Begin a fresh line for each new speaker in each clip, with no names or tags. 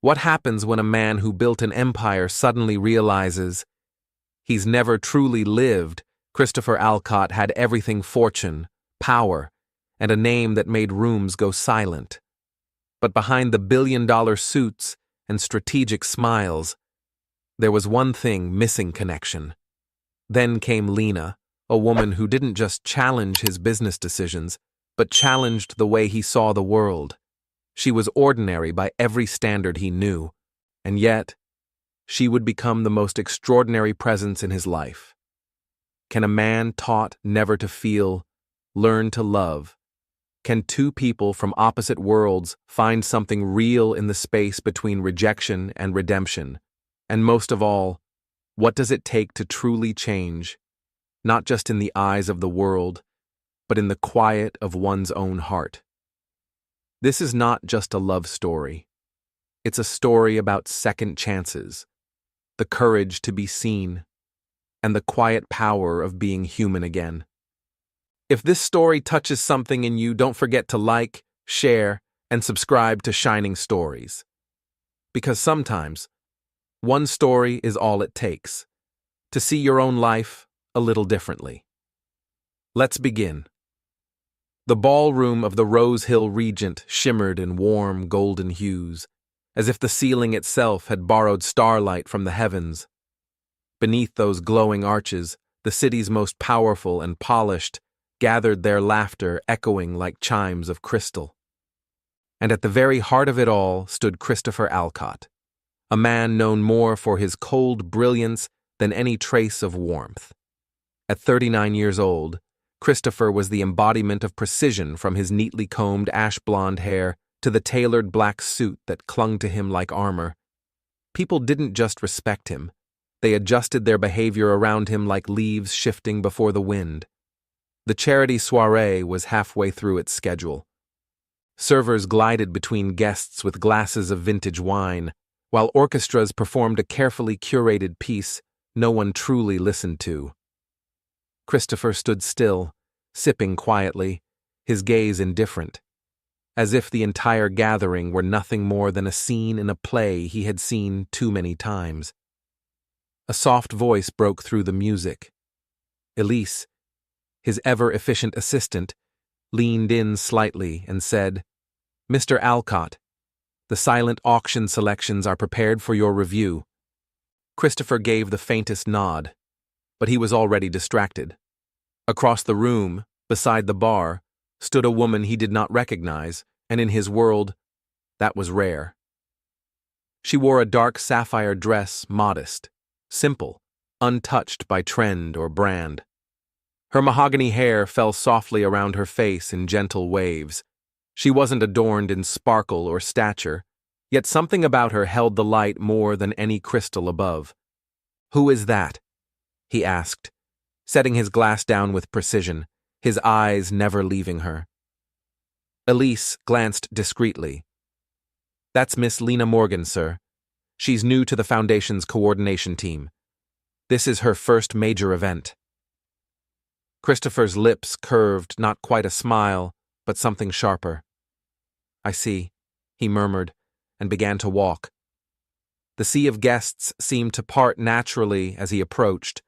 What happens when a man who built an empire suddenly realizes he's never truly lived? Christopher Alcott had everything: fortune, power, and a name that made rooms go silent. But behind the billion-dollar suits and strategic smiles, there was one thing missing: connection. Then came Lena, a woman who didn't just challenge his business decisions, but challenged the way he saw the world. She was ordinary by every standard he knew, and yet she would become the most extraordinary presence in his life. Can a man taught never to feel learn to love? Can two people from opposite worlds find something real in the space between rejection and redemption? And most of all, what does it take to truly change, not just in the eyes of the world, but in the quiet of one's own heart? This is not just a love story. It's a story about second chances, the courage to be seen, and the quiet power of being human again. If this story touches something in you, don't forget to like, share, and subscribe to Shining Stories. Because sometimes, one story is all it takes to see your own life a little differently. Let's begin. The ballroom of the Rose Hill Regent shimmered in warm, golden hues, as if the ceiling itself had borrowed starlight from the heavens. Beneath those glowing arches, the city's most powerful and polished gathered their laughter echoing like chimes of crystal. And at the very heart of it all stood Christopher Alcott, a man known more for his cold brilliance than any trace of warmth. At 39 years old, Christopher was the embodiment of precision, from his neatly combed ash-blonde hair to the tailored black suit that clung to him like armor. People didn't just respect him, they adjusted their behavior around him like leaves shifting before the wind. The charity soirée was halfway through its schedule. Servers glided between guests with glasses of vintage wine, while orchestras performed a carefully curated piece no one truly listened to. Christopher stood still, sipping quietly, his gaze indifferent, as if the entire gathering were nothing more than a scene in a play he had seen too many times. A soft voice broke through the music. Elise, his ever-efficient assistant, leaned in slightly and said, "Mr. Alcott, the silent auction selections are prepared for your review." Christopher gave the faintest nod, but he was already distracted. Across the room, beside the bar, stood a woman he did not recognize, and in his world, that was rare. She wore a dark sapphire dress, modest, simple, untouched by trend or brand. Her mahogany hair fell softly around her face in gentle waves. She wasn't adorned in sparkle or stature, yet something about her held the light more than any crystal above. "Who is that?" he asked, setting his glass down with precision, his eyes never leaving her. Elise glanced discreetly. "That's Miss Lena Morgan, sir. She's new to the Foundation's coordination team. This is her first major event." Christopher's lips curved, not quite a smile, but something sharper. "I see," he murmured, and began to walk. The sea of guests seemed to part naturally as he approached.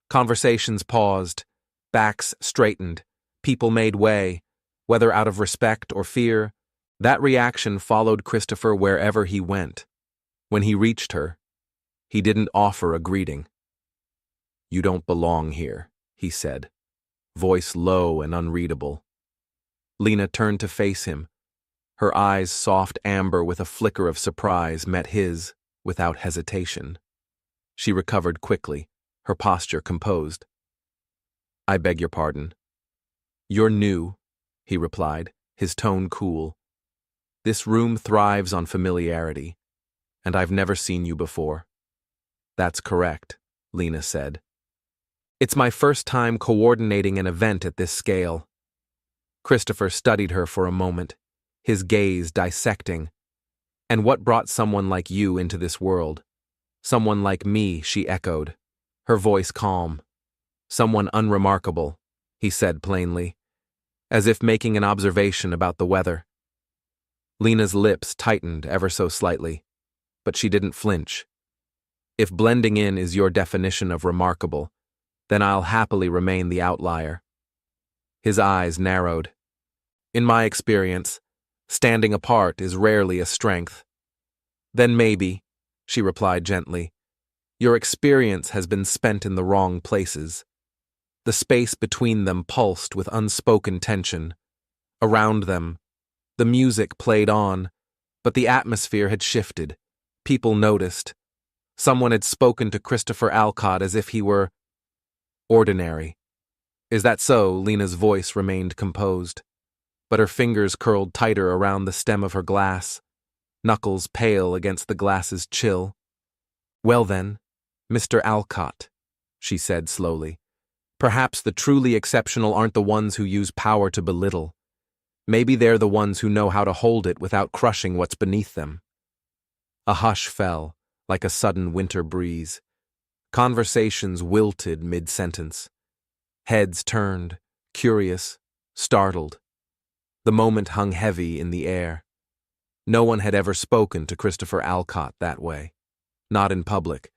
Conversations paused, backs straightened, people made way, whether out of respect or fear. That reaction followed Christopher wherever he went. When he reached her, he didn't offer a greeting. "You don't belong here," he said, voice low and unreadable. Lena turned to face him. Her eyes, soft amber with a flicker of surprise, met his without hesitation. She recovered quickly, her posture composed. "I beg your pardon." "You're new," he replied, his tone cool. "This room thrives on familiarity, and I've never seen you before." "That's correct," Lena said. "It's my first time coordinating an event at this scale." Christopher studied her for a moment, his gaze dissecting. "And what brought someone like you into this world?" "Someone like me," she echoed, her voice calm. "Someone unremarkable," he said plainly, as if making an observation about the weather. Lena's lips tightened ever so slightly. but she didn't flinch. If blending in is your definition of remarkable, then I'll happily remain the outlier. His eyes narrowed. In my experience, standing apart is rarely a strength. Then maybe, she replied gently, your experience has been spent in the wrong places. The space between them pulsed with unspoken tension. Around them, the music played on, but the atmosphere had shifted. People noticed. Someone had spoken to Christopher Alcott as if he were ordinary. Is that so? Lena's voice remained composed, but her fingers curled tighter around the stem of her glass, knuckles pale against the glass's chill. Well then, Mr. Alcott, she said slowly, perhaps the truly exceptional aren't the ones who use power to belittle. Maybe they're the ones who know how to hold it without crushing what's beneath them. A hush fell, like a sudden winter breeze. Conversations wilted mid-sentence. Heads turned, curious, startled. The moment hung heavy in the air. No one had ever spoken to Christopher Alcott that way. Not in public.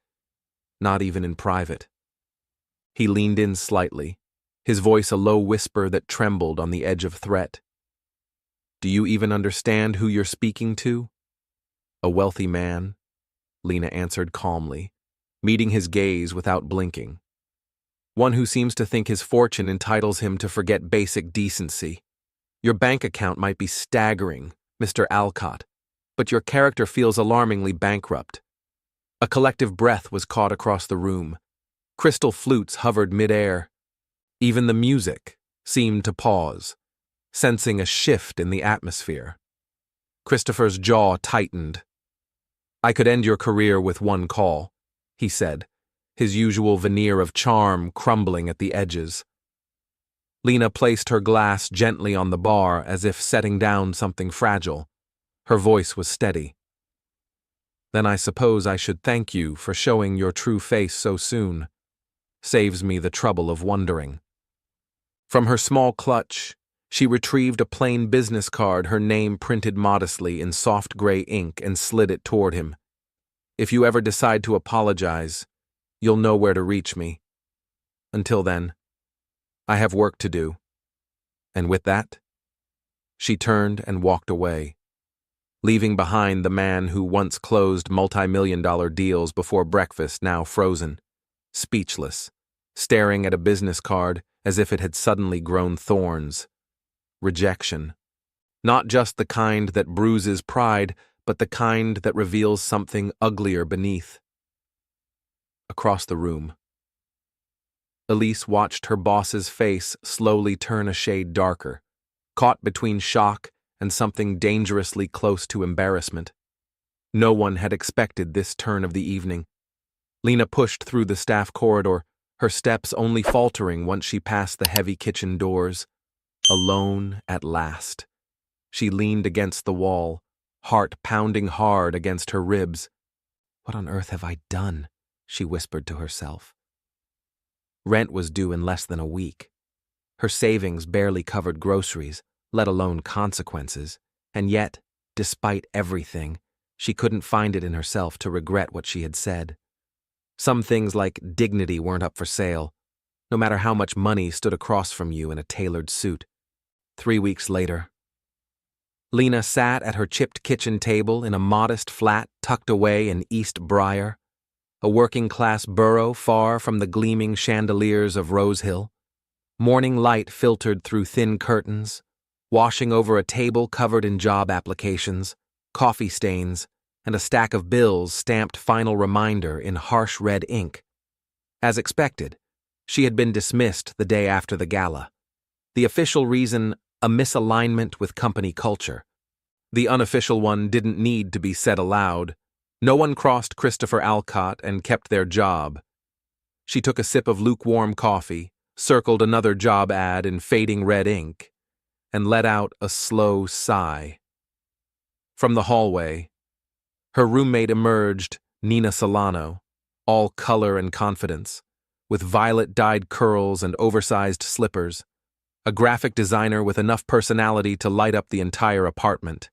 Not even in private. He leaned in slightly, his voice a low whisper that trembled on the edge of threat. Do you even understand who you're speaking to? A wealthy man, Lena answered calmly, meeting his gaze without blinking. One who seems to think his fortune entitles him to forget basic decency. Your bank account might be staggering, Mr. Alcott, but your character feels alarmingly bankrupt. A collective breath was caught across the room. Crystal flutes hovered mid-air. Even the music seemed to pause, sensing a shift in the atmosphere. Christopher's jaw tightened. I could end your career with one call, he said, his usual veneer of charm crumbling at the edges. Lena placed her glass gently on the bar as if setting down something fragile. Her voice was steady. Then I suppose I should thank you for showing your true face so soon. Saves me the trouble of wondering. From her small clutch, she retrieved a plain business card, her name printed modestly in soft gray ink, and slid it toward him. If you ever decide to apologize, you'll know where to reach me. Until then, I have work to do. And with that, she turned and walked away, leaving behind the man who once closed multi-million-dollar deals before breakfast, now frozen, speechless, staring at a business card as if it had suddenly grown thorns. Rejection. Not just the kind that bruises pride, but the kind that reveals something uglier beneath. Across the room, Elise watched her boss's face slowly turn a shade darker, caught between shock and something dangerously close to embarrassment. No one had expected this turn of the evening. Lena pushed through the staff corridor, her steps only faltering once she passed the heavy kitchen doors. Alone at last. She leaned against the wall, heart pounding hard against her ribs. What on earth have I done? She whispered to herself. Rent was due in less than a week. Her savings barely covered groceries, let alone consequences, and yet, despite everything, she couldn't find it in herself to regret what she had said. Some things like dignity weren't up for sale, no matter how much money stood across from you in a tailored suit. 3 weeks later, Lena sat at her chipped kitchen table in a modest flat tucked away in East Briar, a working-class borough far from the gleaming chandeliers of Rose Hill. Morning light filtered through thin curtains, washing over a table covered in job applications, coffee stains, and a stack of bills stamped final reminder in harsh red ink. As expected, she had been dismissed the day after the gala. The official reason, a misalignment with company culture. The unofficial one didn't need to be said aloud. No one crossed Christopher Alcott and kept their job. She took a sip of lukewarm coffee, circled another job ad in fading red ink, and let out a slow sigh. From the hallway, her roommate emerged, Nina Solano, all color and confidence, with violet-dyed curls and oversized slippers, a graphic designer with enough personality to light up the entire apartment.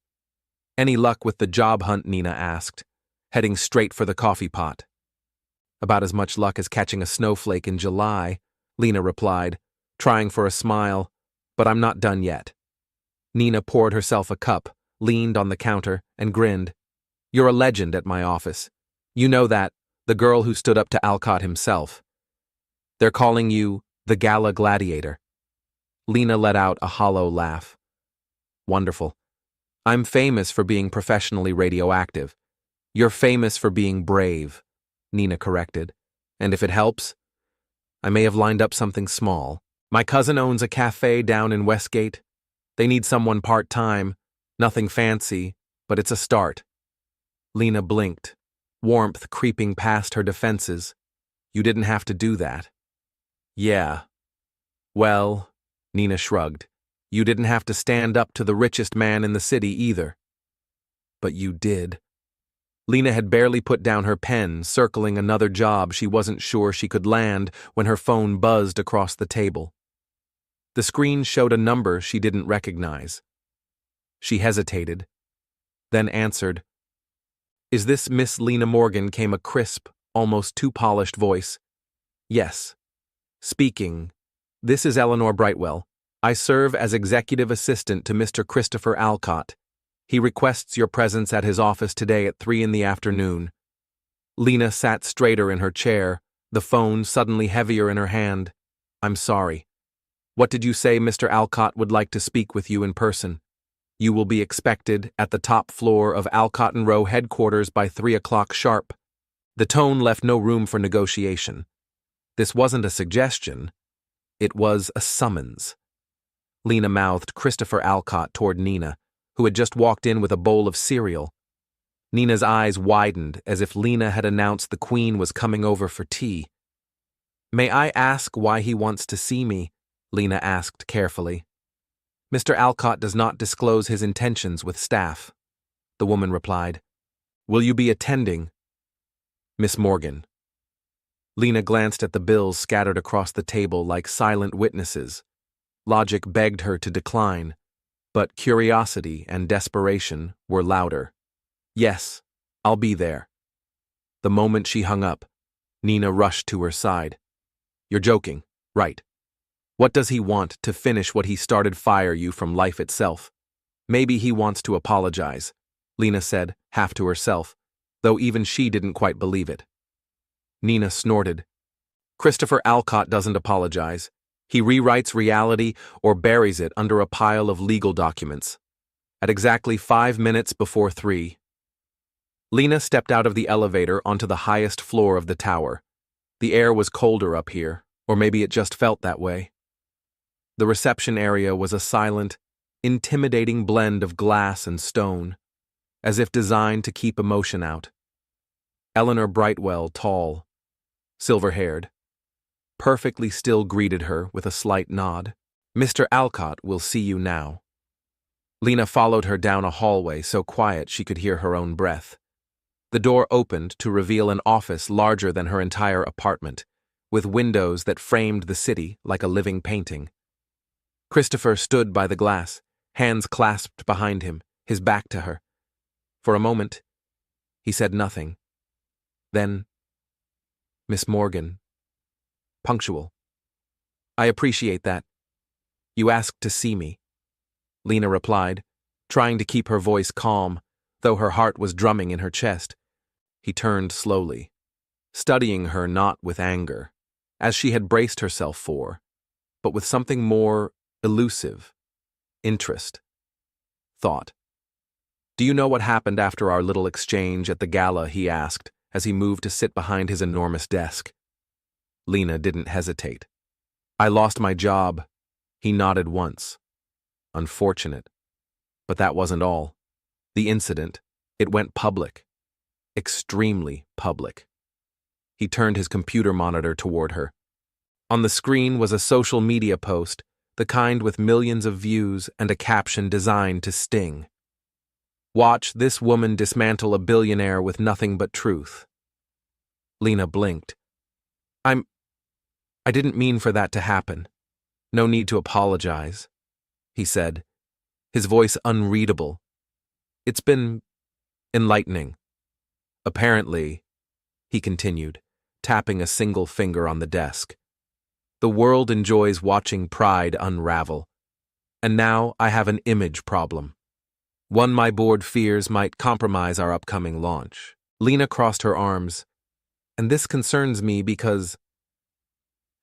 Any luck with the job hunt, Nina asked. heading straight for the coffee pot. About as much luck as catching a snowflake in July, Lena replied, trying for a smile, but I'm not done yet. Nina poured herself a cup, leaned on the counter, and grinned. You're a legend at my office. You know that, the girl who stood up to Alcott himself. They're calling you the Gala Gladiator. Lena let out a hollow laugh. Wonderful. I'm famous for being professionally radioactive. You're famous for being brave, Nina corrected. And if it helps, I may have lined up something small. My cousin owns a cafe down in Westgate. They need someone part-time, nothing fancy, but it's a start. Lena blinked, warmth creeping past her defenses. You didn't have to do that. Yeah. Well, Nina shrugged. You didn't have to stand up to the richest man in the city either. But you did. Lena had barely put down her pen, circling another job she wasn't sure she could land when her phone buzzed across the table. The screen showed a number she didn't recognize. She hesitated, then answered. Is this Miss Lena Morgan? Came a crisp, almost too polished voice. Yes. Speaking. This is Eleanor Brightwell. I serve as executive assistant to Mr. Christopher Alcott. He requests your presence at his office today at 3 p.m. Lena sat straighter in her chair, the phone suddenly heavier in her hand. I'm sorry. What did you say? Mr. Alcott would like to speak with you in person. You will be expected at the top floor of Alcott & Rowe headquarters by 3 o'clock sharp. The tone left no room for negotiation. This wasn't a suggestion. It was a summons. Lena mouthed Christopher Alcott toward Nina, who had just walked in with a bowl of cereal. Nina's eyes widened as if Lena had announced the Queen was coming over for tea. May I ask why he wants to see me? Lena asked carefully. Mr. Alcott does not disclose his intentions with staff, the woman replied. Will you be attending? Miss Morgan. Lena glanced at the bills scattered across the table like silent witnesses. Logic begged her to decline, but curiosity and desperation were louder. Yes, I'll be there. The moment she hung up, Nina rushed to her side. You're joking, right? What does he want to finish what he started? Fire you from life itself? Maybe he wants to apologize, Lena said, half to herself, though even she didn't quite believe it. Nina snorted. Christopher Alcott doesn't apologize. He rewrites reality or buries it under a pile of legal documents. At exactly 5 minutes before 3. Lena stepped out of the elevator onto the highest floor of the tower. The air was colder up here, or maybe it just felt that way. The reception area was a silent, intimidating blend of glass and stone, as if designed to keep emotion out. Eleanor Brightwell, tall, silver-haired, perfectly still greeted her with a slight nod. Mr. Alcott will see you now. Lena followed her down a hallway so quiet she could hear her own breath. The door opened to reveal an office larger than her entire apartment, with windows that framed the city like a living painting. Christopher stood by the glass, hands clasped behind him, his back to her. For a moment, he said nothing. Then, Miss Morgan. Punctual. I appreciate that. You asked to see me, Lena replied, trying to keep her voice calm, though her heart was drumming in her chest. He turned slowly, studying her not with anger, as she had braced herself for, but with something more elusive, interest, thought. Do you know what happened after our little exchange at the gala? He asked, as he moved to sit behind his enormous desk. Lena didn't hesitate. I lost my job. He nodded once. Unfortunate. But that wasn't all. The incident, it went public. Extremely public. He turned his computer monitor toward her. On the screen was a social media post, the kind with millions of views and a caption designed to sting. Watch this woman dismantle a billionaire with nothing but truth. Lena blinked. I didn't mean for that to happen. No need to apologize, he said, his voice unreadable. It's been enlightening. Apparently, he continued, tapping a single finger on the desk, the world enjoys watching pride unravel. And now I have an image problem. One my board fears might compromise our upcoming launch. Lena crossed her arms. And this concerns me because…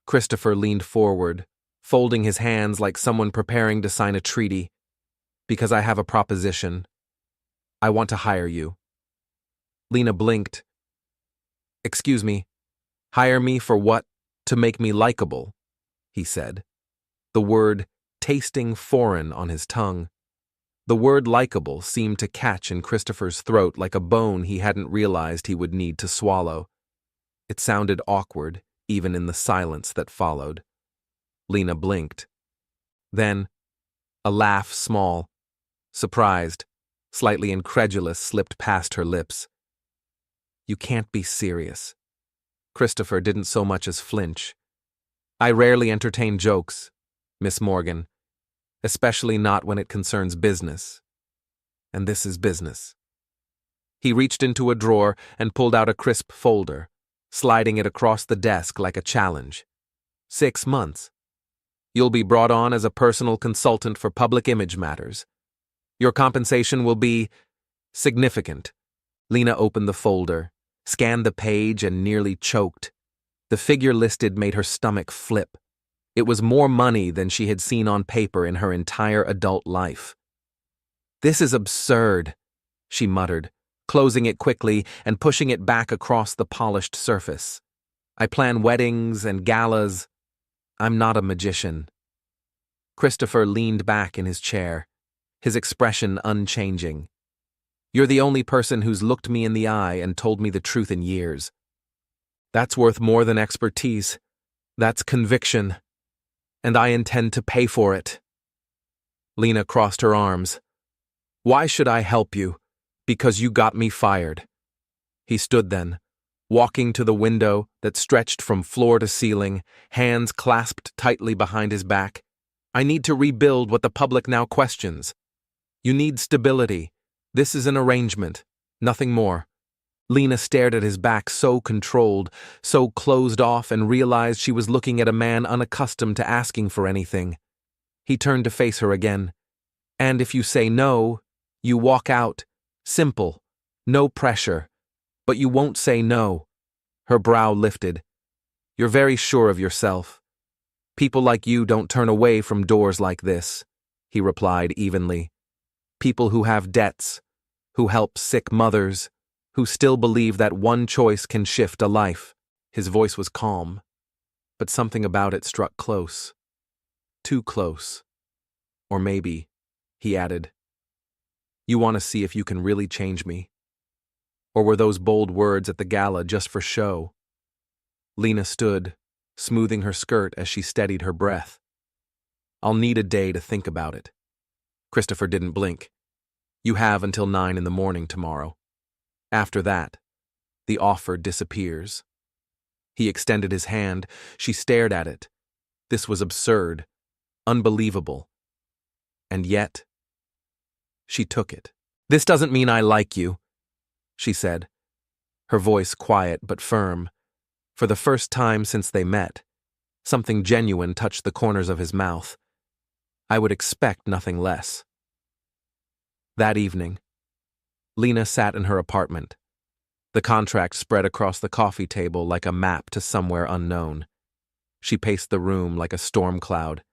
Christopher leaned forward, folding his hands like someone preparing to sign a treaty. Because I have a proposition. I want to hire you. Lena blinked. Excuse me, hire me for what? To make me likable, he said, the word tasting foreign on his tongue. The word likable seemed to catch in Christopher's throat like a bone he hadn't realized he would need to swallow. It sounded awkward, even in the silence that followed. Lena blinked. Then, a laugh, small, surprised, slightly incredulous, slipped past her lips. You can't be serious. Christopher didn't so much as flinch. I rarely entertain jokes, Miss Morgan, especially not when it concerns business. And this is business. He reached into a drawer and pulled out a crisp folder, sliding it across the desk like a challenge. 6 months. You'll be brought on as a personal consultant for public image matters. Your compensation will be significant. Lena opened the folder, scanned the page, and nearly choked. The figure listed made her stomach flip. It was more money than she had seen on paper in her entire adult life. This is absurd, she muttered, closing it quickly and pushing it back across the polished surface. I plan weddings and galas. I'm not a magician. Christopher leaned back in his chair, his expression unchanging. You're the only person who's looked me in the eye and told me the truth in years. That's worth more than expertise. That's conviction. And I intend to pay for it. Lena crossed her arms. Why should I help you? Because you got me fired. He stood then, walking to the window that stretched from floor to ceiling, hands clasped tightly behind his back. I need to rebuild what the public now questions. You need stability. This is an arrangement, nothing more. Lena stared at his back, so controlled, so closed off, and realized she was looking at a man unaccustomed to asking for anything. He turned to face her again. And if you say no, you walk out. Simple. No pressure. But you won't say no. Her brow lifted. You're very sure of yourself. People like you don't turn away from doors like this, he replied evenly. People who have debts, who help sick mothers, who still believe that one choice can shift a life. His voice was calm, but something about it struck close. Too close. Or maybe, he added, you want to see if you can really change me? Or were those bold words at the gala just for show? Lena stood, smoothing her skirt as she steadied her breath. I'll need a day to think about it. Christopher didn't blink. You have until 9 in the morning tomorrow. After that, the offer disappears. He extended his hand. She stared at it. This was absurd, unbelievable. And yet, she took it. This doesn't mean I like you, she said, her voice quiet but firm. For the first time since they met, something genuine touched the corners of his mouth. I would expect nothing less. That evening, Lena sat in her apartment. The contract spread across the coffee table like a map to somewhere unknown. She paced the room like a storm cloud.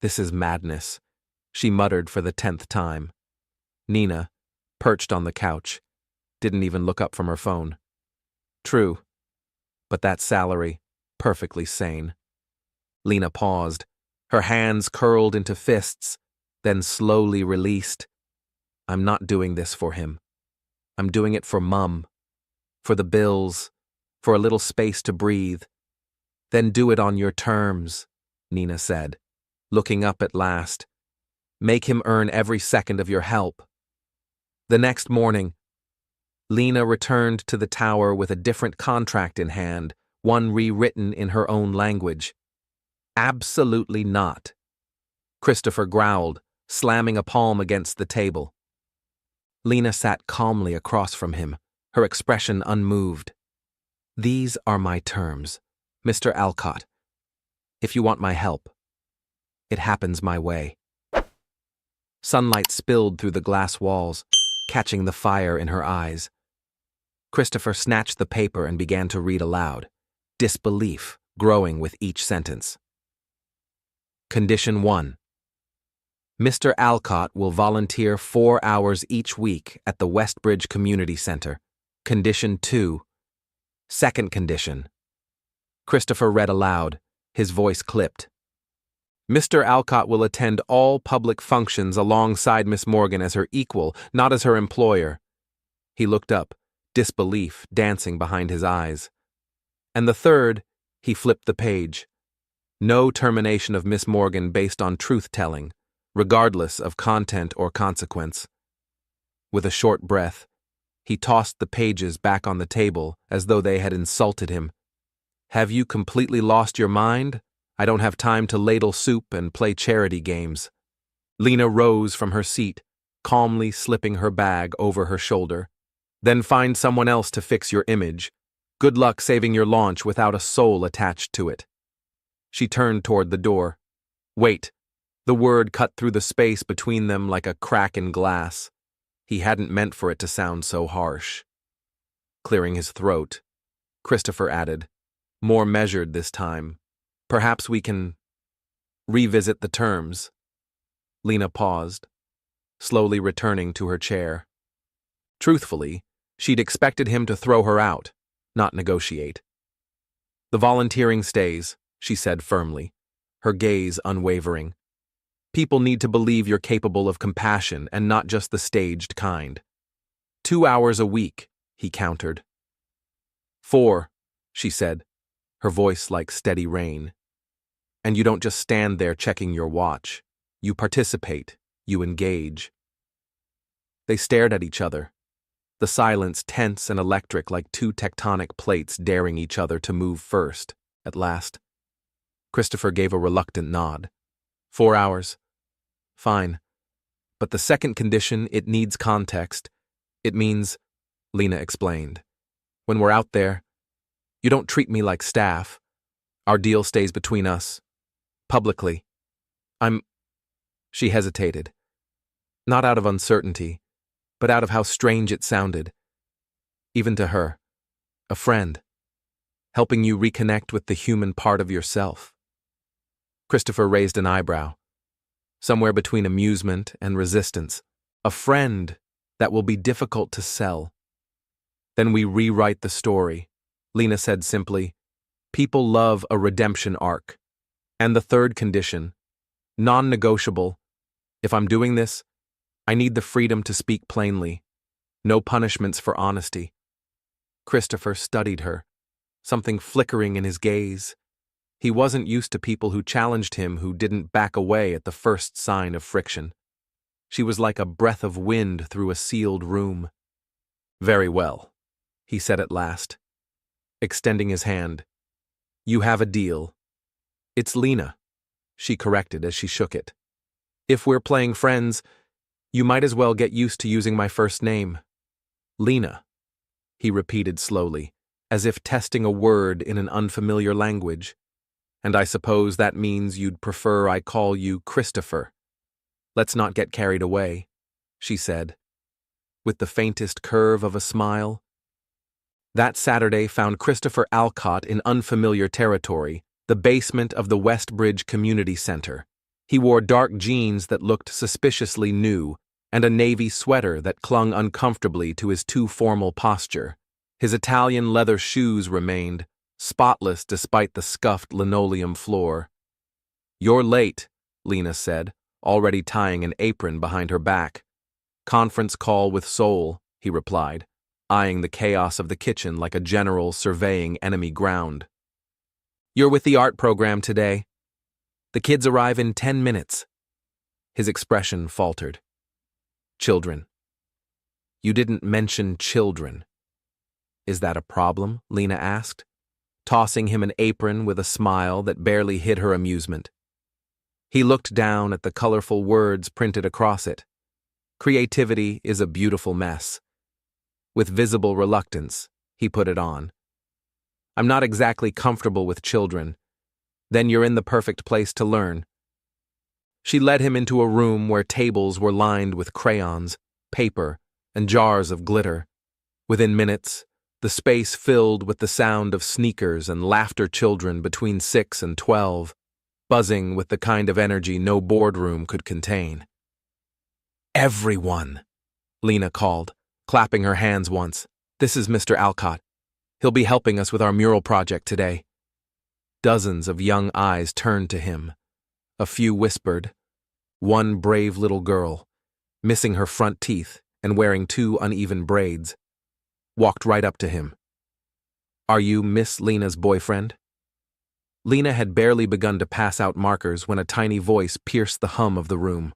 This is madness, she muttered for the 10th time. Nina, perched on the couch, didn't even look up from her phone. True, but that salary, perfectly sane. Lena paused, her hands curled into fists, then slowly released. I'm not doing this for him. I'm doing it for Mum, for the bills, for a little space to breathe. Then do it on your terms, Nina said, looking up at last. Make him earn every second of your help. The next morning, Lena returned to the tower with a different contract in hand, one rewritten in her own language. Absolutely not. Christopher growled, slamming a palm against the table. Lena sat calmly across from him, her expression unmoved. "These are my terms, Mr. Alcott. If you want my help, it happens my way." Sunlight spilled through the glass walls, catching the fire in her eyes. Christopher snatched the paper and began to read aloud, disbelief growing with each sentence. Condition 1. Mr. Alcott will volunteer 4 hours each week at the Westbridge Community Center. Condition 2. Second condition. Christopher read aloud, his voice clipped. Mr. Alcott will attend all public functions alongside Miss Morgan as her equal, not as her employer. He looked up, disbelief dancing behind his eyes. And the third, he flipped the page. No termination of Miss Morgan based on truth-telling, regardless of content or consequence. With a short breath, he tossed the pages back on the table as though they had insulted him. "Have you completely lost your mind? I don't have time to ladle soup and play charity games." Lena rose from her seat, calmly slipping her bag over her shoulder. "Then find someone else to fix your image. Good luck saving your launch without a soul attached to it." She turned toward the door. "Wait." The word cut through the space between them like a crack in glass. He hadn't meant for it to sound so harsh. Clearing his throat, Christopher added, more measured this time, "Perhaps we can revisit the terms." Lena paused, slowly returning to her chair. Truthfully, she'd expected him to throw her out, not negotiate. "The volunteering stays," she said firmly, her gaze unwavering. "People need to believe you're capable of compassion and not just the staged kind." 2 hours a week, he countered. 4, she said, her voice like steady rain. "And you don't just stand there checking your watch. You participate, you engage." They stared at each other, the silence tense and electric like two tectonic plates daring each other to move first. At last, Christopher gave a reluctant nod. 4 hours. Fine. But the second condition, it needs context. It means, Lena explained, when we're out there, you don't treat me like staff. Our deal stays between us. Publicly. She hesitated. Not out of uncertainty, but out of how strange it sounded. Even to her. A friend. Helping you reconnect with the human part of yourself. Christopher raised an eyebrow. Somewhere between amusement and resistance. A friend that will be difficult to sell. Then we rewrite the story. Lena said simply, "People love a redemption arc." And the third condition, non-negotiable, if I'm doing this, I need the freedom to speak plainly. No punishments for honesty. Christopher studied her, something flickering in his gaze. He wasn't used to people who challenged him who didn't back away at the first sign of friction. She was like a breath of wind through a sealed room. "Very well," he said at last, extending his hand. "You have a deal." "It's Lena," she corrected as she shook it. "If we're playing friends, you might as well get used to using my first name." "Lena," he repeated slowly, as if testing a word in an unfamiliar language. "And I suppose that means you'd prefer I call you Christopher." "Let's not get carried away," she said, with the faintest curve of a smile. That Saturday found Christopher Alcott in unfamiliar territory, the basement of the Westbridge Community Center. He wore dark jeans that looked suspiciously new, and a navy sweater that clung uncomfortably to his too formal posture. His Italian leather shoes remained, spotless despite the scuffed linoleum floor. "You're late," Lena said, already tying an apron behind her back. "Conference call with Soul," he replied, eyeing the chaos of the kitchen like a general surveying enemy ground. "You're with the art program today. The kids arrive in 10 minutes. His expression faltered. "Children. You didn't mention children." "Is that a problem?" Lena asked, tossing him an apron with a smile that barely hid her amusement. He looked down at the colorful words printed across it. "Creativity is a beautiful mess." With visible reluctance, he put it on. I'm not exactly comfortable with children. Then you're in the perfect place to learn. She led him into a room where tables were lined with crayons, paper, and jars of glitter. Within minutes, the space filled with the sound of sneakers and laughter children between 6 and 12, buzzing with the kind of energy no boardroom could contain. Everyone, Lena called, clapping her hands once. This is Mr. Alcott. He'll be helping us with our mural project today. Dozens of young eyes turned to him. A few whispered. One brave little girl, missing her front teeth and wearing 2 uneven braids, walked right up to him. Are you Miss Lena's boyfriend? Lena had barely begun to pass out markers when a tiny voice pierced the hum of the room.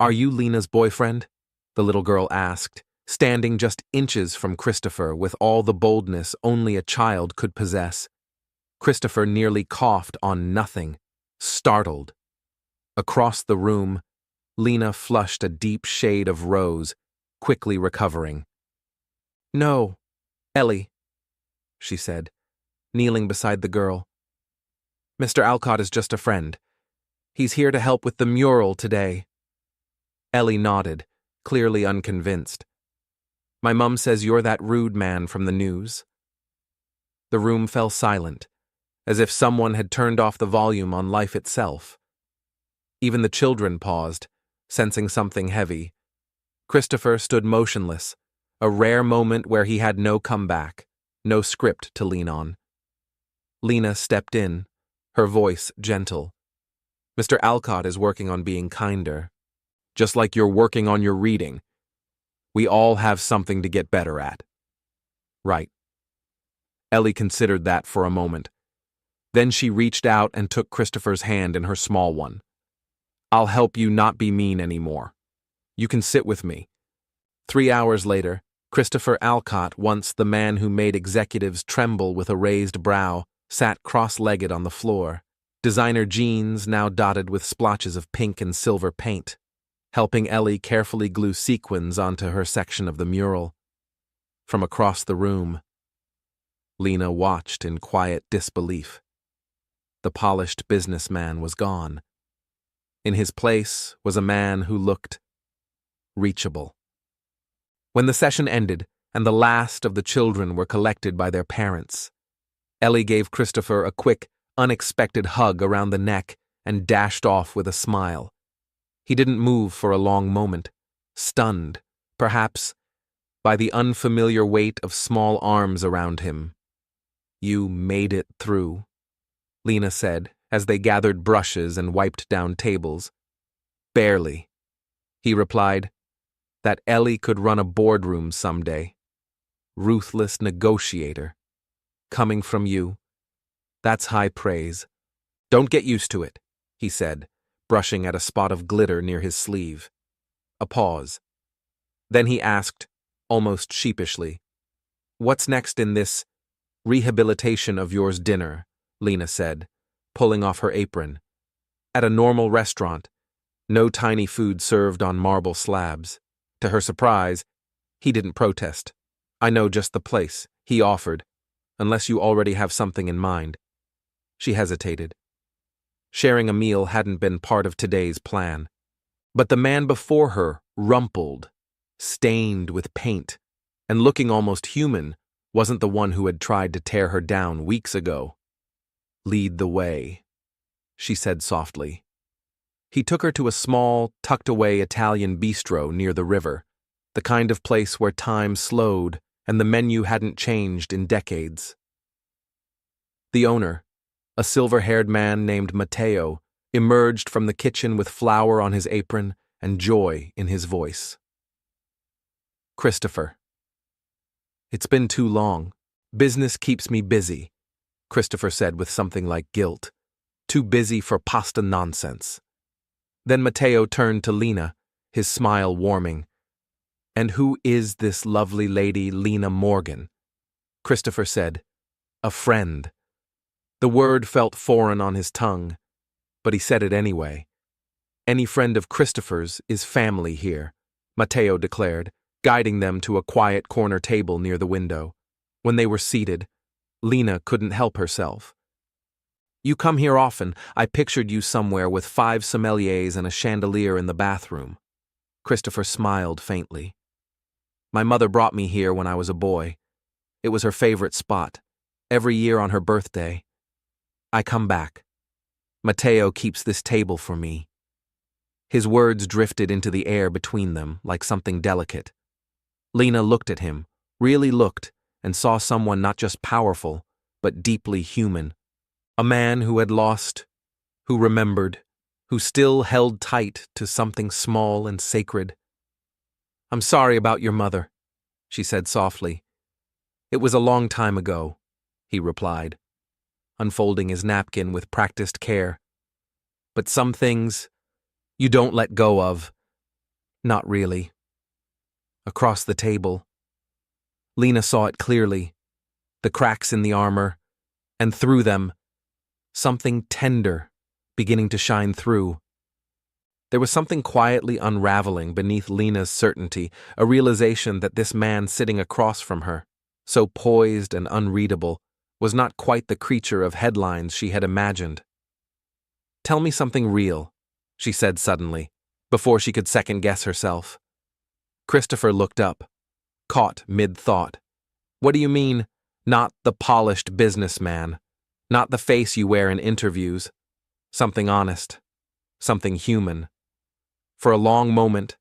Are you Lena's boyfriend? The little girl asked, standing just inches from Christopher with all the boldness only a child could possess. Christopher nearly coughed on nothing, startled. Across the room, Lena flushed a deep shade of rose, quickly recovering. No, Ellie, she said, kneeling beside the girl. Mr. Alcott is just a friend. He's here to help with the mural today. Ellie nodded, clearly unconvinced. My mum says you're that rude man from the news. The room fell silent, as if someone had turned off the volume on life itself. Even the children paused, sensing something heavy. Christopher stood motionless, a rare moment where he had no comeback, no script to lean on. Lena stepped in, her voice gentle. Mr. Alcott is working on being kinder, just like you're working on your reading. We all have something to get better at. Right. Ellie considered that for a moment. Then she reached out and took Christopher's hand in her small one. I'll help you not be mean anymore. You can sit with me. 3 hours later, Christopher Alcott, once the man who made executives tremble with a raised brow, sat cross-legged on the floor, designer jeans now dotted with splotches of pink and silver paint, helping Ellie carefully glue sequins onto her section of the mural. From across the room, Lena watched in quiet disbelief. The polished businessman was gone. In his place was a man who looked reachable. When the session ended and the last of the children were collected by their parents, Ellie gave Christopher a quick, unexpected hug around the neck and dashed off with a smile. He didn't move for a long moment, stunned, perhaps, by the unfamiliar weight of small arms around him. You made it through, Lena said, as they gathered brushes and wiped down tables. Barely, he replied. That Ellie could run a boardroom someday. Ruthless negotiator. Coming from you. That's high praise. Don't get used to it, he said, brushing at a spot of glitter near his sleeve. A pause. Then he asked, almost sheepishly, What's next in this rehabilitation of yours dinner? Lena said, pulling off her apron. At a normal restaurant, no tiny food served on marble slabs. To her surprise, he didn't protest. I know just the place, he offered, unless you already have something in mind. She hesitated. Sharing a meal hadn't been part of today's plan. But the man before her, rumpled, stained with paint, and looking almost human, wasn't the one who had tried to tear her down weeks ago. Lead the way, she said softly. He took her to a small, tucked-away Italian bistro near the river, the kind of place where time slowed and the menu hadn't changed in decades. The owner, a silver-haired man named Matteo, emerged from the kitchen with flour on his apron and joy in his voice. Christopher. It's been too long. Business keeps me busy, Christopher said with something like guilt. Too busy for pasta nonsense. Then Matteo turned to Lena, his smile warming. And who is this lovely lady Lena Morgan? Christopher said. A friend. The word felt foreign on his tongue, but he said it anyway. Any friend of Christopher's is family here, Matteo declared, guiding them to a quiet corner table near the window. When they were seated, Lena couldn't help herself. "You come here often. I pictured you somewhere with 5 sommeliers and a chandelier in the bathroom." Christopher smiled faintly. "My mother brought me here when I was a boy. It was her favorite spot. Every year on her birthday, I come back. Matteo keeps this table for me." His words drifted into the air between them like something delicate. Lena looked at him, really looked, and saw someone not just powerful, but deeply human. A man who had lost, who remembered, who still held tight to something small and sacred. "I'm sorry about your mother," she said softly. "It was a long time ago," he replied, unfolding his napkin with practiced care. "But some things you don't let go of. Not really." Across the table, Lena saw it clearly, the cracks in the armor, and through them, something tender beginning to shine through. There was something quietly unraveling beneath Lena's certainty, a realization that this man sitting across from her, so poised and unreadable, was not quite the creature of headlines she had imagined. "Tell me something real," she said suddenly, before she could second-guess herself. Christopher looked up, caught mid-thought. "What do you mean, not the polished businessman? Not the face you wear in interviews? Something honest, something human." For a long moment,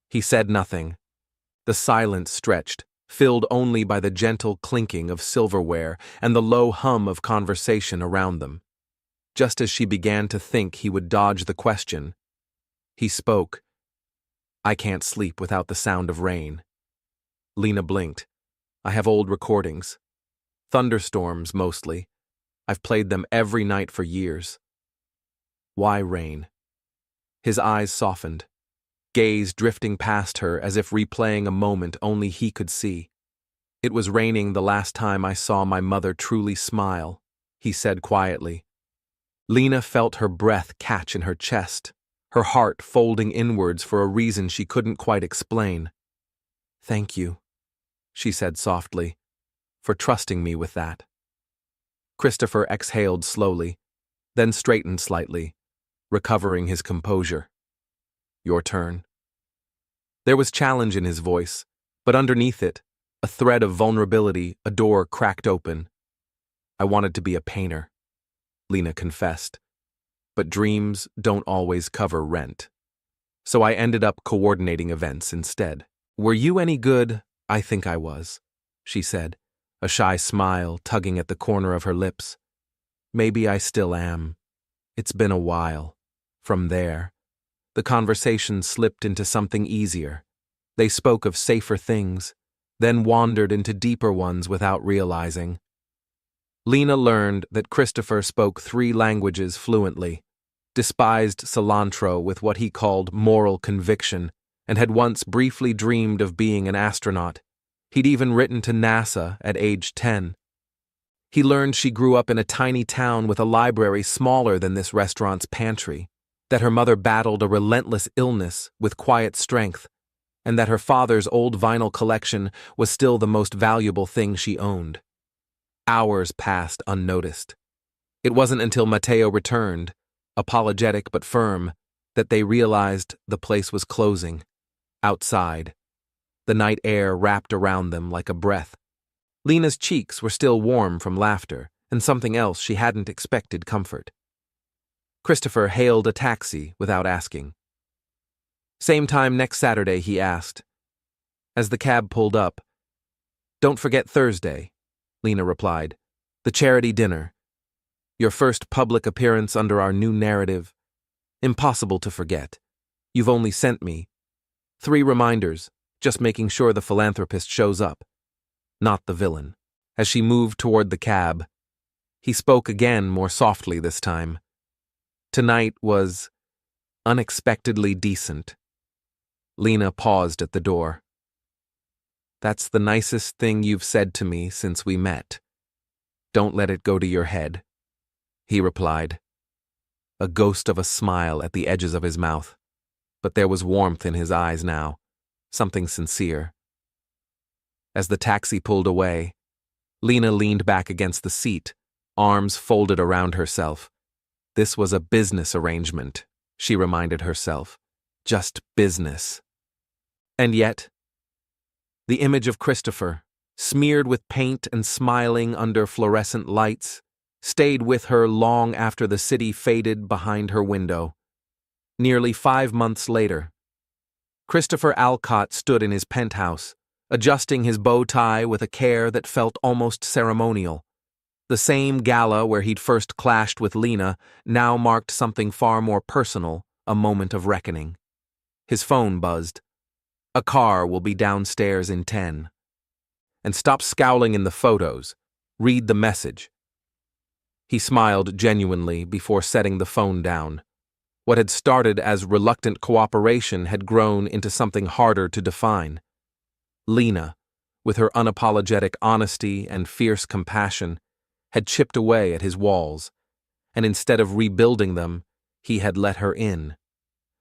he said nothing. The silence stretched, filled only by the gentle clinking of silverware and the low hum of conversation around them. Just as she began to think he would dodge the question, he spoke. "I can't sleep without the sound of rain." Lena blinked. "I have old recordings. Thunderstorms, mostly. I've played them every night for years." "Why rain?" His eyes softened, gaze drifting past her as if replaying a moment only he could see. "It was raining the last time I saw my mother truly smile," he said quietly. Lena felt her breath catch in her chest, her heart folding inwards for a reason she couldn't quite explain. "Thank you," she said softly, "for trusting me with that." Christopher exhaled slowly, then straightened slightly, recovering his composure. "Your turn." There was challenge in his voice, but underneath it, a thread of vulnerability, a door cracked open. "I wanted to be a painter," Lena confessed, "but dreams don't always cover rent. So I ended up coordinating events instead." "Were you any good?" "I think I was," she said, a shy smile tugging at the corner of her lips. "Maybe I still am. It's been a while." From there, the conversation slipped into something easier. They spoke of safer things, then wandered into deeper ones without realizing. Lena learned that Christopher spoke 3 languages fluently, despised cilantro with what he called moral conviction, and had once briefly dreamed of being an astronaut. He'd even written to NASA at age 10. He learned she grew up in a tiny town with a library smaller than this restaurant's pantry, that her mother battled a relentless illness with quiet strength, and that her father's old vinyl collection was still the most valuable thing she owned. Hours passed unnoticed. It wasn't until Matteo returned, apologetic but firm, that they realized the place was closing. Outside, the night air wrapped around them like a breath. Lena's cheeks were still warm from laughter and something else she hadn't expected comfort. Christopher hailed a taxi without asking. "Same time next Saturday," he asked. As the cab pulled up, "Don't forget Thursday," Lena replied. "The charity dinner. Your first public appearance under our new narrative. Impossible to forget. You've only sent me 3 reminders, just making sure the philanthropist shows up, not the villain." As she moved toward the cab, he spoke again, more softly this time. Tonight was unexpectedly decent. Lena paused at the door. "That's the nicest thing you've said to me since we met. Don't let it go to your head," he replied, a ghost of a smile at the edges of his mouth. But there was warmth in his eyes now, something sincere. As the taxi pulled away, Lena leaned back against the seat, arms folded around herself. This was a business arrangement, she reminded herself. Just business. And yet, the image of Christopher, smeared with paint and smiling under fluorescent lights, stayed with her long after the city faded behind her window. Nearly 5 months later, Christopher Alcott stood in his penthouse, adjusting his bow tie with a care that felt almost ceremonial. The same gala where he'd first clashed with Lena now marked something far more personal, a moment of reckoning. His phone buzzed. "A car will be downstairs in 10. And stop scowling in the photos. Read the message." He smiled genuinely before setting the phone down. What had started as reluctant cooperation had grown into something harder to define. Lena, with her unapologetic honesty and fierce compassion, had chipped away at his walls, and instead of rebuilding them, he had let her in.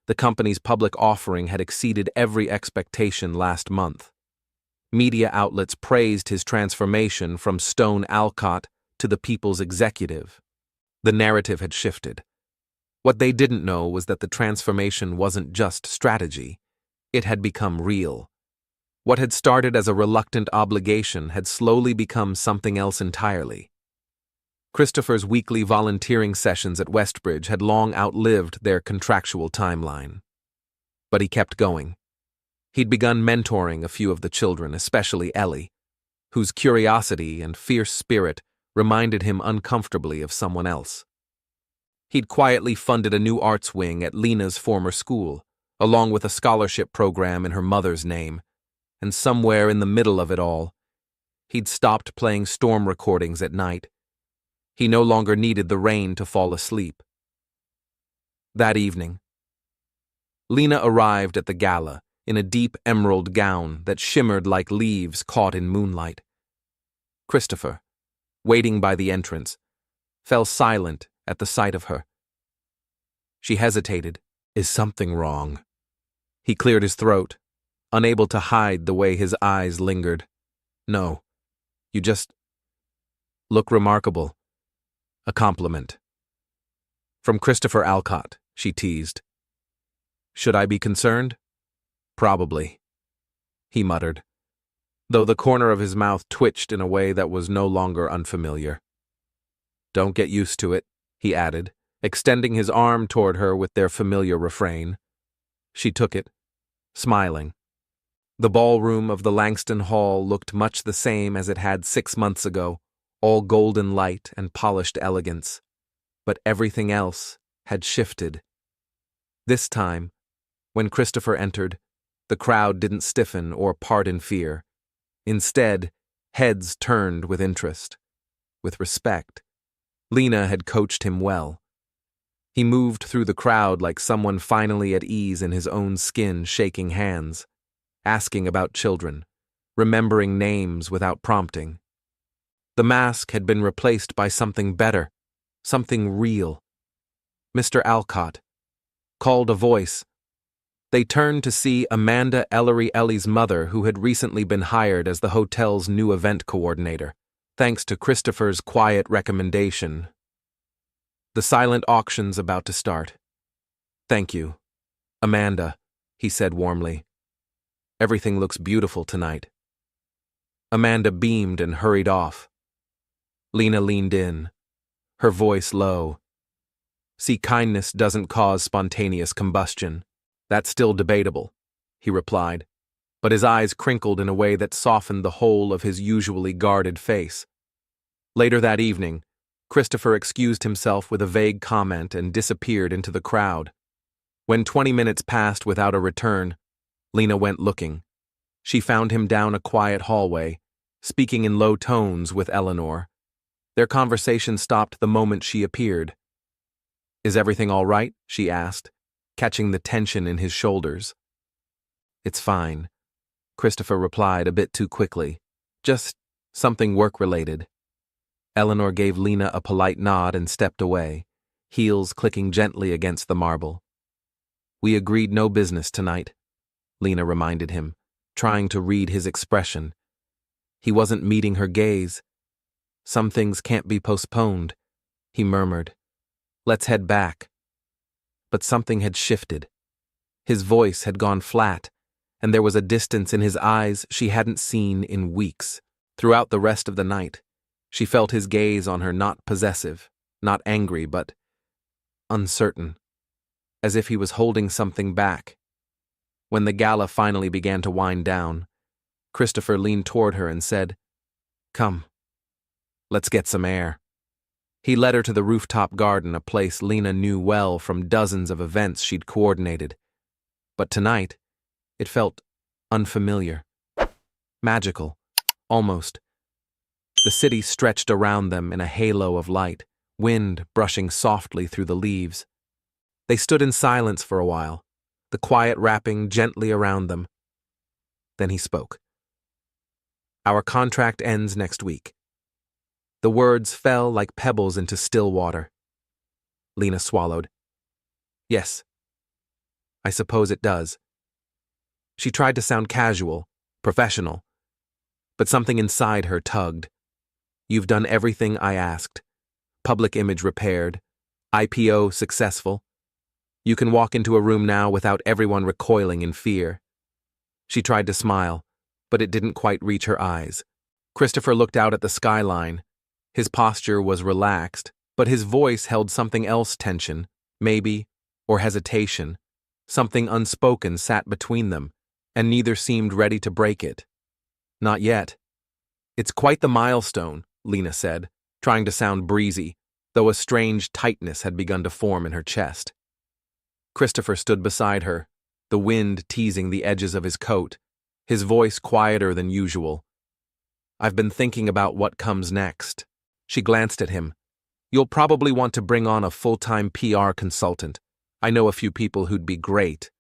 The company's public offering had exceeded every expectation last month. Media outlets praised his transformation from Stone Alcott to the people's executive. The narrative had shifted. What they didn't know was that the transformation wasn't just strategy. It had become real. What had started as a reluctant obligation had slowly become something else entirely. Christopher's weekly volunteering sessions at Westbridge had long outlived their contractual timeline. But he kept going. He'd begun mentoring a few of the children, especially Ellie, whose curiosity and fierce spirit reminded him uncomfortably of someone else. He'd quietly funded a new arts wing at Lena's former school, along with a scholarship program in her mother's name, and somewhere in the middle of it all, he'd stopped playing storm recordings at night. He no longer needed the rain to fall asleep. That evening, Lena arrived at the gala in a deep emerald gown that shimmered like leaves caught in moonlight. Christopher, waiting by the entrance, fell silent at the sight of her. She hesitated. "Is something wrong?" He cleared his throat, unable to hide the way his eyes lingered. "No, you just look remarkable." A compliment. "From Christopher Alcott," she teased. "Should I be concerned?" "Probably," he muttered, though the corner of his mouth twitched in a way that was no longer unfamiliar. "Don't get used to it," he added, extending his arm toward her with their familiar refrain. She took it, smiling. The ballroom of the Langston Hall looked much the same as it had 6 months ago, all golden light and polished elegance. But everything else had shifted. This time, when Christopher entered, the crowd didn't stiffen or part in fear. Instead, heads turned with interest, with respect. Lena had coached him well. He moved through the crowd like someone finally at ease in his own skin, shaking hands, asking about children, remembering names without prompting. The mask had been replaced by something better, something real. "Mr. Alcott," called a voice. They turned to see Amanda Ellie's mother, who had recently been hired as the hotel's new event coordinator, thanks to Christopher's quiet recommendation. The silent auction's about to start. "Thank you, Amanda," he said warmly. "Everything looks beautiful tonight." Amanda beamed and hurried off. Lena leaned in, her voice low. "See, kindness doesn't cause spontaneous combustion. That's still debatable," he replied, but his eyes crinkled in a way that softened the whole of his usually guarded face. Later that evening, Christopher excused himself with a vague comment and disappeared into the crowd. When 20 minutes passed without a return, Lena went looking. She found him down a quiet hallway, speaking in low tones with Eleanor. Their conversation stopped the moment she appeared. "Is everything all right?" she asked, catching the tension in his shoulders. "It's fine," Christopher replied a bit too quickly. "Just something work-related." Eleanor gave Lena a polite nod and stepped away, heels clicking gently against the marble. "We agreed no business tonight," Lena reminded him, trying to read his expression. He wasn't meeting her gaze. "Some things can't be postponed," he murmured. "Let's head back." But something had shifted. His voice had gone flat, and there was a distance in his eyes she hadn't seen in weeks. Throughout the rest of the night, she felt his gaze on her, not possessive, not angry, but uncertain, as if he was holding something back. When the gala finally began to wind down, Christopher leaned toward her and said, "Come, let's get some air." He led her to the rooftop garden, a place Lena knew well from dozens of events she'd coordinated. But tonight, it felt unfamiliar, magical, almost. The city stretched around them in a halo of light, wind brushing softly through the leaves. They stood in silence for a while, the quiet wrapping gently around them. Then he spoke. "Our contract ends next week." The words fell like pebbles into still water. Lena swallowed. "Yes, I suppose it does." She tried to sound casual, professional, but something inside her tugged. "You've done everything I asked. Public image repaired. IPO successful. You can walk into a room now without everyone recoiling in fear." She tried to smile, but it didn't quite reach her eyes. Christopher looked out at the skyline. His posture was relaxed, but his voice held something else, tension, maybe, or hesitation. Something unspoken sat between them, and neither seemed ready to break it. "Not yet." "It's quite the milestone," Lena said, trying to sound breezy, though a strange tightness had begun to form in her chest. Christopher stood beside her, the wind teasing the edges of his coat, his voice quieter than usual. "I've been thinking about what comes next." She glanced at him. "You'll probably want to bring on a full-time PR consultant. I know a few people who'd be great."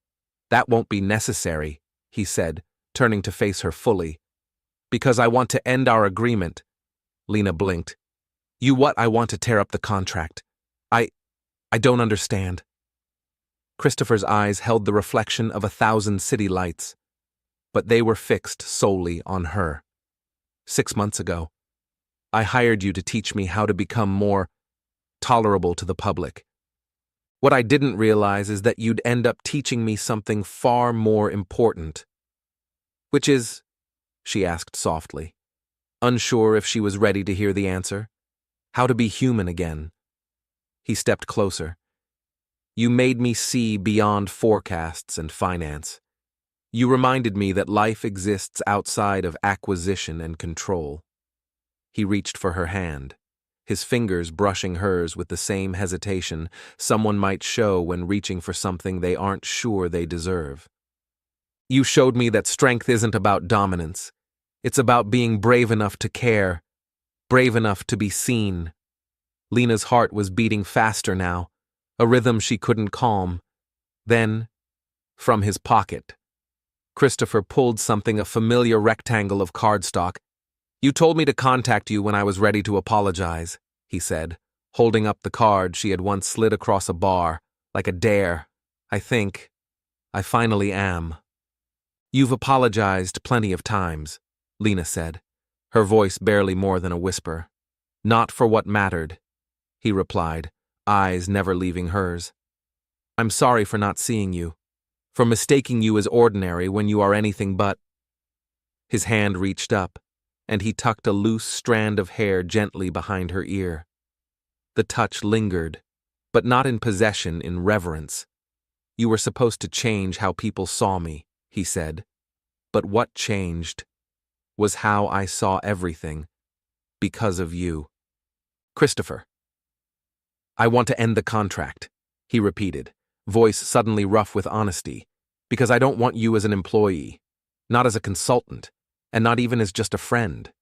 "That won't be necessary," he said, turning to face her fully. "Because I want to end our agreement." Lena blinked. "You what? I want to tear up the contract. I don't understand." Christopher's eyes held the reflection of 1,000 city lights, but they were fixed solely on her. 6 months ago, I hired you to teach me how to become more tolerable to the public. What I didn't realize is that you'd end up teaching me something far more important. "Which is?" she asked softly, unsure if she was ready to hear the answer. "How to be human again." He stepped closer. "You made me see beyond forecasts and finance. You reminded me that life exists outside of acquisition and control." He reached for her hand, his fingers brushing hers with the same hesitation someone might show when reaching for something they aren't sure they deserve. "You showed me that strength isn't about dominance. It's about being brave enough to care, brave enough to be seen." Lena's heart was beating faster now, a rhythm she couldn't calm. Then, from his pocket, Christopher pulled something, a familiar rectangle of cardstock. "You told me to contact you when I was ready to apologize," he said, holding up the card she had once slid across a bar, like a dare. "I think I finally am." "You've apologized plenty of times," Lena said, her voice barely more than a whisper. "Not for what mattered," he replied, eyes never leaving hers. "I'm sorry for not seeing you, for mistaking you as ordinary when you are anything but." His hand reached up, and he tucked a loose strand of hair gently behind her ear. The touch lingered, but not in possession, in reverence. "You were supposed to change how people saw me," he said. "But what changed was how I saw everything, because of you." "Christopher, I want to end the contract," he repeated, voice suddenly rough with honesty, "because I don't want you as an employee, not as a consultant, and not even as just a friend."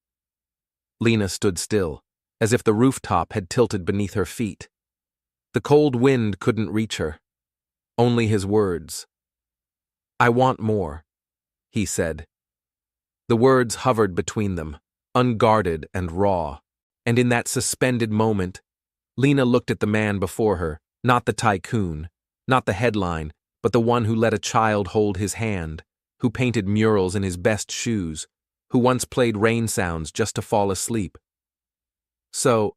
Lena stood still, as if the rooftop had tilted beneath her feet. The cold wind couldn't reach her. Only his words. "I want more," he said. The words hovered between them, unguarded and raw, and in that suspended moment, Lena looked at the man before her, not the tycoon, not the headline, but the one who let a child hold his hand, who painted murals in his best shoes, who once played rain sounds just to fall asleep. "So,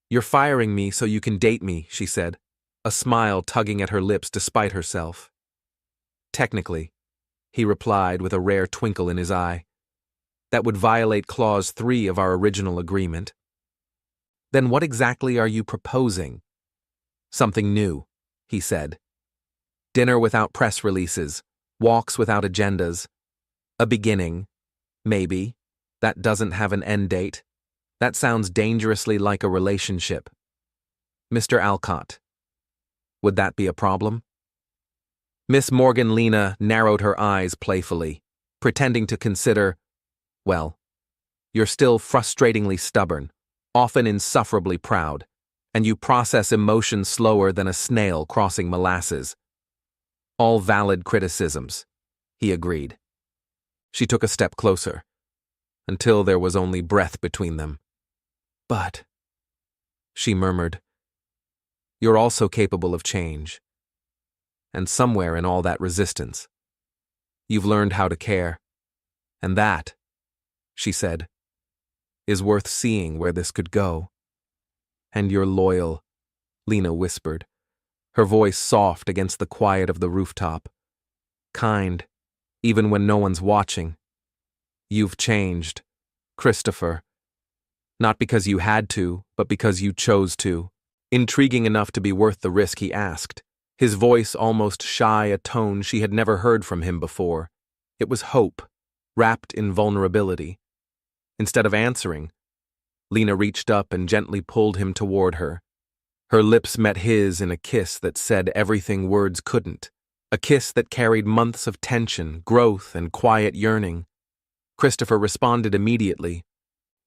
you're firing me so you can date me," she said, a smile tugging at her lips despite herself. "Technically," he replied with a rare twinkle in his eye. "That would violate Clause 3 of our original agreement." "Then what exactly are you proposing?" "Something new," he said. "Dinner without press releases, walks without agendas. A beginning, maybe, that doesn't have an end date. That sounds dangerously like a relationship. Mr. Alcott, would that be a problem?" Miss Morgan Lena narrowed her eyes playfully, pretending to consider, "Well, you're still frustratingly stubborn, often insufferably proud, and you process emotion slower than a snail crossing molasses." "All valid criticisms," he agreed. She took a step closer, until there was only breath between them. "But," she murmured, "you're also capable of change. And somewhere in all that resistance, you've learned how to care. And that," she said, "is worth seeing where this could go." "And you're loyal," Lena whispered, her voice soft against the quiet of the rooftop. "Kind, even when no one's watching. You've changed, Christopher. Not because you had to, but because you chose to." Intriguing enough to be worth the risk, he asked, his voice almost shy a tone she had never heard from him before. It was hope, wrapped in vulnerability. Instead of answering, Lena reached up and gently pulled him toward her. Her lips met his in a kiss that said everything words couldn't, a kiss that carried months of tension, growth, and quiet yearning. Christopher responded immediately.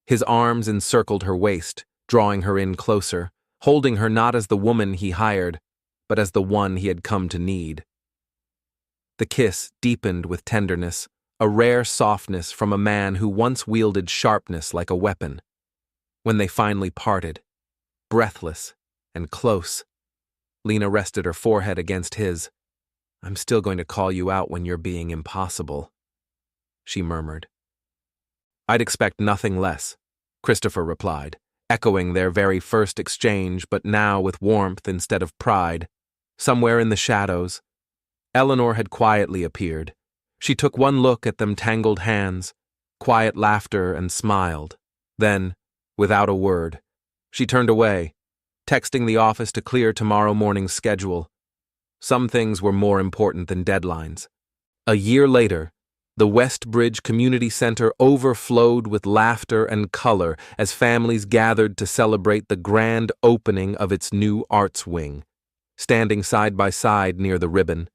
His arms encircled her waist, drawing her in closer, holding her not as the woman he hired, but as the one he had come to need. The kiss deepened with tenderness, a rare softness from a man who once wielded sharpness like a weapon. When they finally parted, breathless and close, Lena rested her forehead against his. "I'm still going to call you out when you're being impossible," she murmured. "I'd expect nothing less," Christopher replied, echoing their very first exchange, but now with warmth instead of pride. Somewhere in the shadows, Eleanor had quietly appeared. She took one look at them tangled hands, quiet laughter, and smiled. Then, without a word, she turned away, texting the office to clear tomorrow morning's schedule. Some things were more important than deadlines. A year later, the Westbridge Community Center overflowed with laughter and color as families gathered to celebrate the grand opening of its new arts wing. Standing side by side near the ribbon,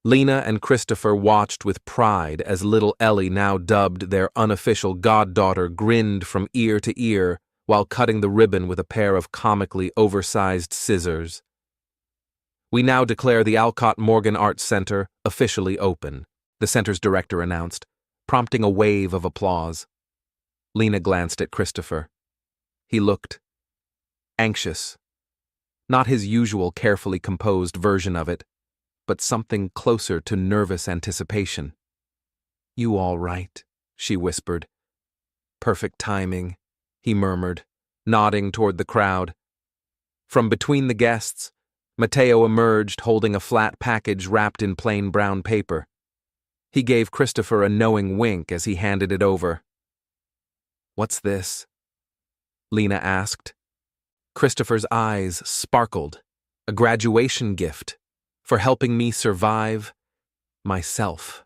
Lena and Christopher watched with pride as little Ellie, now dubbed their unofficial goddaughter, grinned from ear to ear while cutting the ribbon with a pair of comically oversized scissors. "We now declare the Alcott Morgan Arts Center officially open," the center's director announced, prompting a wave of applause. Lena glanced at Christopher. He looked anxious. Not his usual carefully composed version of it, but something closer to nervous anticipation. "You all right?" she whispered. "Perfect timing," he murmured, nodding toward the crowd. From between the guests, Mateo emerged holding a flat package wrapped in plain brown paper. He gave Christopher a knowing wink as he handed it over. "What's this?" Lena asked. Christopher's eyes sparkled. "A graduation gift for helping me survive myself."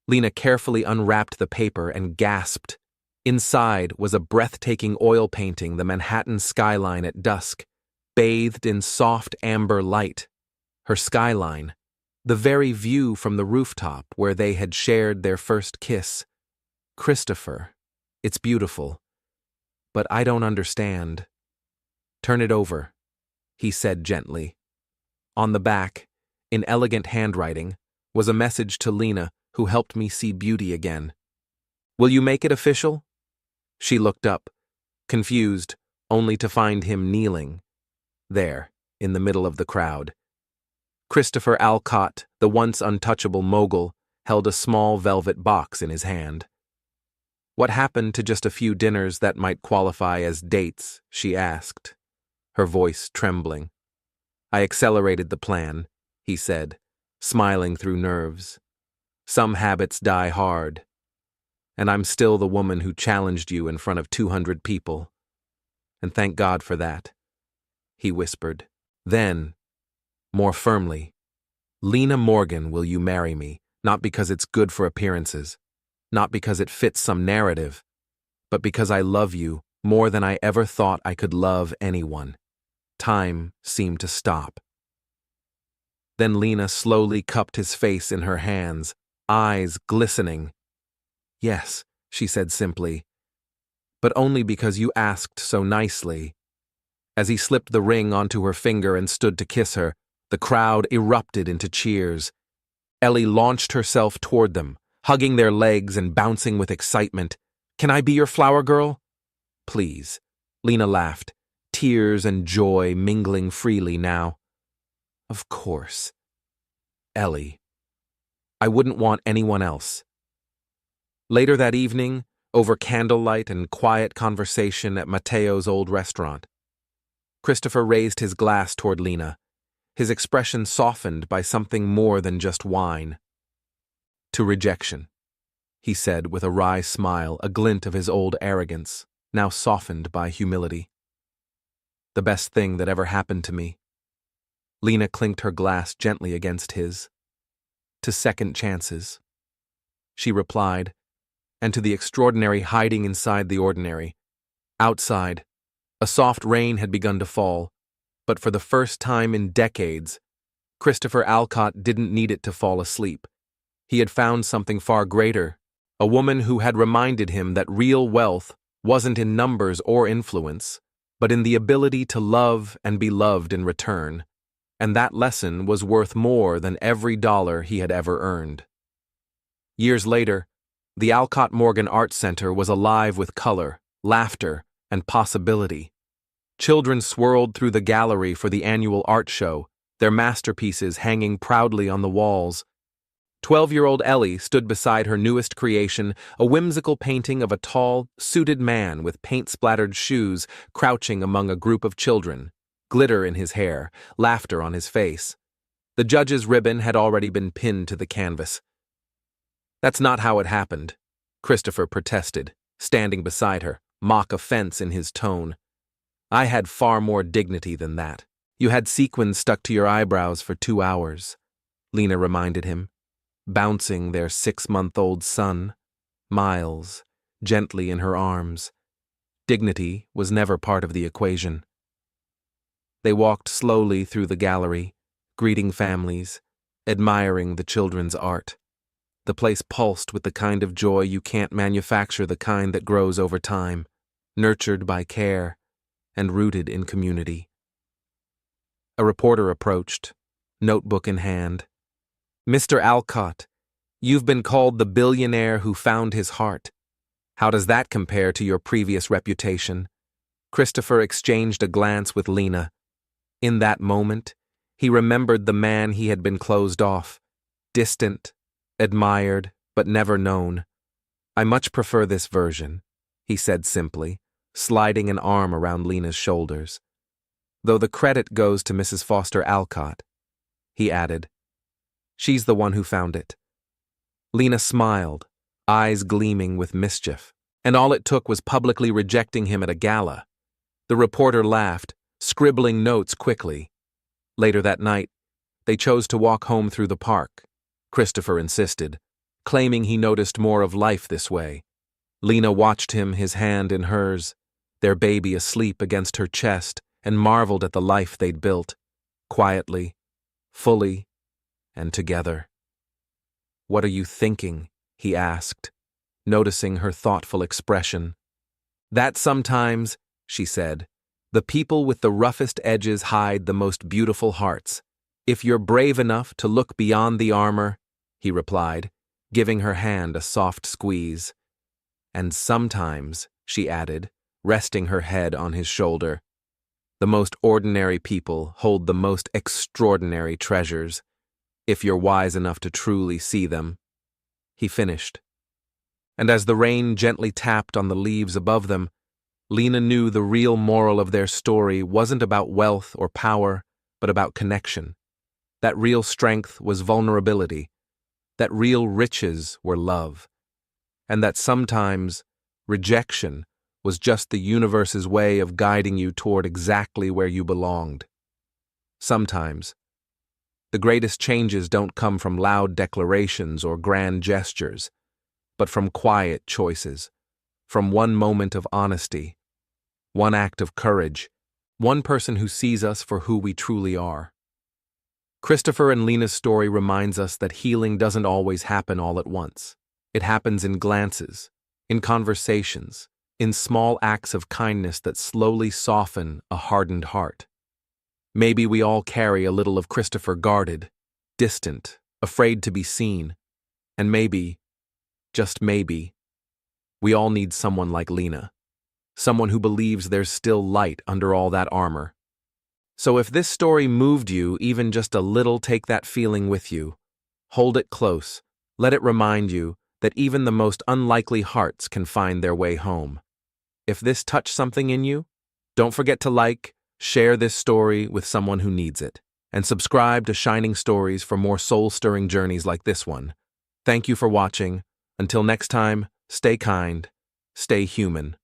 Lena carefully unwrapped the paper and gasped. Inside was a breathtaking oil painting, the Manhattan skyline at dusk, bathed in soft amber light. Her skyline, the very view from the rooftop where they had shared their first kiss. "Christopher, it's beautiful, but I don't understand." "Turn it over," he said gently. On the back, in elegant handwriting, was a message to Lena, who helped me see beauty again. "Will you make it official?" She looked up, confused, only to find him kneeling, there, in the middle of the crowd. Christopher Alcott, the once untouchable mogul, held a small velvet box in his hand. What happened to just a few dinners that might qualify as dates? She asked, her voice trembling. I accelerated the plan, he said, smiling through nerves. Some habits die hard. And I'm still the woman who challenged you in front of 200 people. And thank God for that, he whispered. Then, more firmly, Lena Morgan, will you marry me? Not because it's good for appearances, not because it fits some narrative, but because I love you more than I ever thought I could love anyone. Time seemed to stop. Then Lena slowly cupped his face in her hands, eyes glistening. Yes, she said simply, but only because you asked so nicely. As he slipped the ring onto her finger and stood to kiss her, the crowd erupted into cheers. Ellie launched herself toward them, hugging their legs and bouncing with excitement. Can I be your flower girl? Please. Lena laughed, tears and joy mingling freely now. Of course. Ellie. I wouldn't want anyone else. Later that evening, over candlelight and quiet conversation at Mateo's old restaurant, Christopher raised his glass toward Lena, his expression softened by something more than just wine. To rejection, he said with a wry smile, a glint of his old arrogance, now softened by humility. The best thing that ever happened to me. Lena clinked her glass gently against his. To second chances, she replied, and to the extraordinary hiding inside the ordinary. Outside, a soft rain had begun to fall, but for the first time in decades, Christopher Alcott didn't need it to fall asleep. He had found something far greater, a woman who had reminded him that real wealth wasn't in numbers or influence, but in the ability to love and be loved in return, and that lesson was worth more than every dollar he had ever earned. Years later, the Alcott Morgan Art Center was alive with color, laughter, and possibility. Children swirled through the gallery for the annual art show, their masterpieces hanging proudly on the walls. 12-year-old Ellie stood beside her newest creation, a whimsical painting of a tall, suited man with paint-splattered shoes crouching among a group of children, glitter in his hair, laughter on his face. The judge's ribbon had already been pinned to the canvas. That's not how it happened, Christopher protested, standing beside her, mock offense in his tone. I had far more dignity than that. You had sequins stuck to your eyebrows for 2 hours, Lena reminded him, bouncing their 6-month-old son, Miles, gently in her arms. Dignity was never part of the equation. They walked slowly through the gallery, greeting families, admiring the children's art. The place pulsed with the kind of joy you can't manufacture, the kind that grows over time, nurtured by care and rooted in community. A reporter approached, notebook in hand. Mr. Alcott, you've been called the billionaire who found his heart. How does that compare to your previous reputation? Christopher exchanged a glance with Lena. In that moment, he remembered the man he had been closed off, distant, admired, but never known. I much prefer this version, he said simply, sliding an arm around Lena's shoulders. Though the credit goes to Mrs. Foster Alcott, he added. She's the one who found it. Lena smiled, eyes gleaming with mischief, and all it took was publicly rejecting him at a gala. The reporter laughed, scribbling notes quickly. Later that night, they chose to walk home through the park. Christopher insisted, claiming he noticed more of life this way. Lena watched him, his hand in hers, their baby asleep against her chest, and marveled at the life they'd built, quietly, fully, and together. What are you thinking? He asked, noticing her thoughtful expression. That sometimes, she said, the people with the roughest edges hide the most beautiful hearts. If you're brave enough to look beyond the armor, he replied, giving her hand a soft squeeze. And sometimes, she added, resting her head on his shoulder, the most ordinary people hold the most extraordinary treasures, if you're wise enough to truly see them. He finished. And as the rain gently tapped on the leaves above them, Lena knew the real moral of their story wasn't about wealth or power, but about connection. That real strength was vulnerability, that real riches were love, and that sometimes rejection was just the universe's way of guiding you toward exactly where you belonged. Sometimes, the greatest changes don't come from loud declarations or grand gestures, but from quiet choices, from one moment of honesty, one act of courage, one person who sees us for who we truly are. Christopher and Lena's story reminds us that healing doesn't always happen all at once. It happens in glances, in conversations, in small acts of kindness that slowly soften a hardened heart. Maybe we all carry a little of Christopher guarded, distant, afraid to be seen, and maybe, just maybe, we all need someone like Lena, someone who believes there's still light under all that armor. So if this story moved you even just a little, take that feeling with you. Hold it close. Let it remind you that even the most unlikely hearts can find their way home. If this touched something in you, don't forget to like, share this story with someone who needs it, and subscribe to Shining Stories for more soul-stirring journeys like this one. Thank you for watching. Until next time, stay kind, stay human.